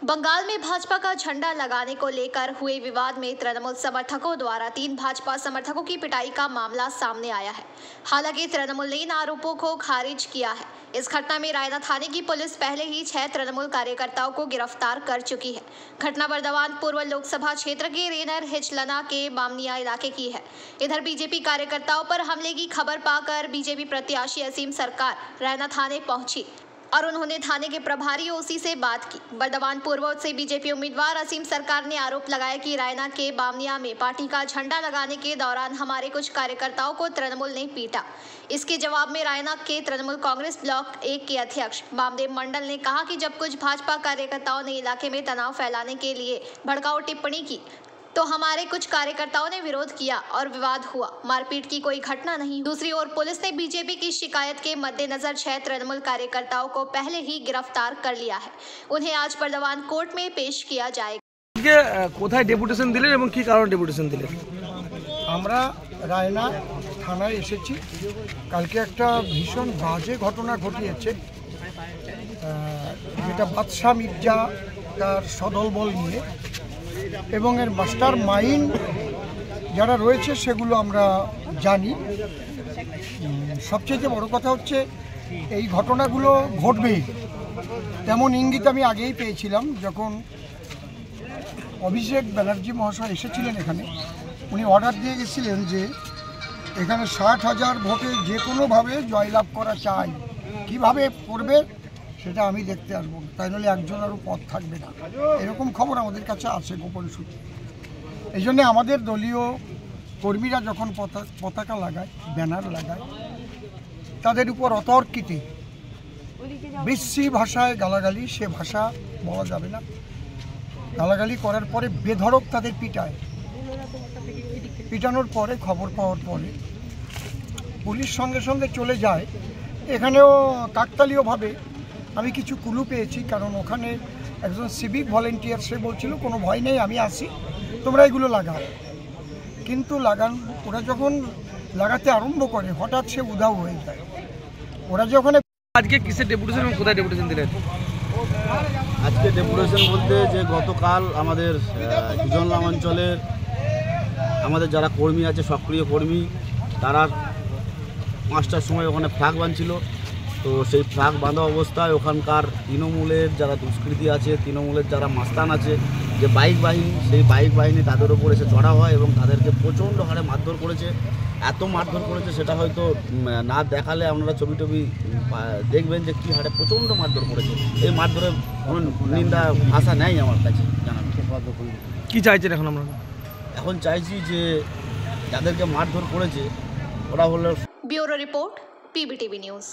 बंगाल में भाजपा का झंडा लगाने को लेकर हुए विवाद में तृणमूल समर्थकों द्वारा 3 भाजपा समर्थकों की पिटाई का मामला सामने आया है। हालांकि तृणमूल ने इन आरोपों को खारिज किया है। इस घटना में रायना थाने की पुलिस पहले ही 6 तृणमूल कार्यकर्ताओं को गिरफ्तार कर चुकी है। घटना बर्दवान पूर्व लोकसभा क्षेत्र के रेनर हिचलना के बामनिया इलाके की है। इधर बीजेपी कार्यकर्ताओं पर हमले की खबर पाकर बीजेपी प्रत्याशी असीम सरकार रायना थाने पहुंची और उन्होंने थाने के प्रभारी ओसी से बात की। बर्दवान पूर्व से बीजेपी उम्मीदवार असीम सरकार ने आरोप लगाया कि रायना के बामनिया में पार्टी का झंडा लगाने के दौरान हमारे कुछ कार्यकर्ताओं को तृणमूल ने पीटा। इसके जवाब में रायना के तृणमूल कांग्रेस ब्लॉक 1 के अध्यक्ष वामदेव मंडल ने कहा कि जब कुछ भाजपा कार्यकर्ताओं ने इलाके में तनाव फैलाने के लिए भड़काऊ टिप्पणी की तो हमारे कुछ कार्यकर्ताओं ने विरोध किया और विवाद हुआ। मारपीट की कोई घटना नहीं। दूसरी ओर पुलिस ने बीजेपी की शिकायत के मद्देनजर 6 तृणमूल कार्यकर्ताओं को पहले ही गिरफ्तार कर लिया है। उन्हें आज बर्दवान कोर्ट में पेश किया जाएगा। কোথায় ডেপুটেশন দিলেন এবং কি কারণে ডেপুটেশন দিলেন? আমরা রায়না থানায় এসেছি। কালকে একটা ভীষণ বাজে ঘটনা ঘটিয়েছে, যেটা বাদশা মির্জা তার সদলবল নিয়ে এবং এর মাস্টার মাইন্ড যারা রয়েছে সেগুলো আমরা জানি। সবচেয়ে বড় কথা হচ্ছে এই ঘটনাগুলো ঘটবেই তেমন ইঙ্গিত আমি আগেই পেয়েছিলাম। যখন অভিষেক ব্যানার্জি মহাশয় এসেছিলেন এখানে, উনি অর্ডার দিয়ে গেছিলেন যে এখানে 60,000 ভোটে যে কোনোভাবে জয়লাভ করা চাই, কীভাবে করবে সেটা আমি দেখতে আসবো, তাই নাহলে একজনেরও পথ থাকবে না, এরকম খবর আমাদের কাছে আছে গোপন সূত্রে। এই জন্যে আমাদের দলীয় কর্মীরা যখন পতাকা লাগায়, ব্যানার লাগায়, তাদের উপর অতর্কিতে বিশ্রী ভাষায় গালাগালি, সে ভাষা বলা যাবে না, গালাগালি করার পরে বেধড়ক তাদের পিটায়। পিটানোর পরে খবর পাওয়ার পরে পুলিশ সঙ্গে সঙ্গে চলে যায়। এখানেও কাকতালীয়ভাবে আমি কিছু কুলু পেয়েছি, কারণ ওখানে একজন সিভিক ভলেন্টিয়ার সে বলছিল কোনো ভয় নেই, আমি আসি, তোমরা এগুলো লাগাও। কিন্তু ওরা যখন লাগাতে আরম্ভ করে হঠাৎ সে উধাও হয়ে যায়। ওরা যখন আজকে কিসের ডেপুটেশন এবং কোথায় ডেপুটেশন দিলেন? আজকে ডেপুটেশন বলতে যে গতকাল আমাদের হিজনলাম অঞ্চলের আমাদের যারা কর্মী আছে, সক্রিয় কর্মী, তারা 5টার সময় ওখানে ফ্ল্যাগ বাঁধছিল। তো সেই ফ্ল্যাগ বাঁধা অবস্থায় ওখানকার তৃণমূলের যারা দুষ্কৃতী আছে, তৃণমূলের যারা মাস্তান আছে, যে বাইক বাহিনী, সেই বাইক বাহিনী তাদের উপর এসে চড়া হয় এবং তাদেরকে প্রচণ্ড হারে মারধর করেছে। এত মারধর করেছে সেটা হয়তো না দেখালে আপনারা ছবি দেখবেন যে কী হারে প্রচণ্ড মারধর করেছে। এই মারধরের কোনো নিন্দা ভাষা নেই আমার কাছে জানানো। কী চাইছেন এখন আমরা? এখন চাইছি যে যাদেরকে মারধর করেছে ওরা হলো। Bureau report, PBTV news.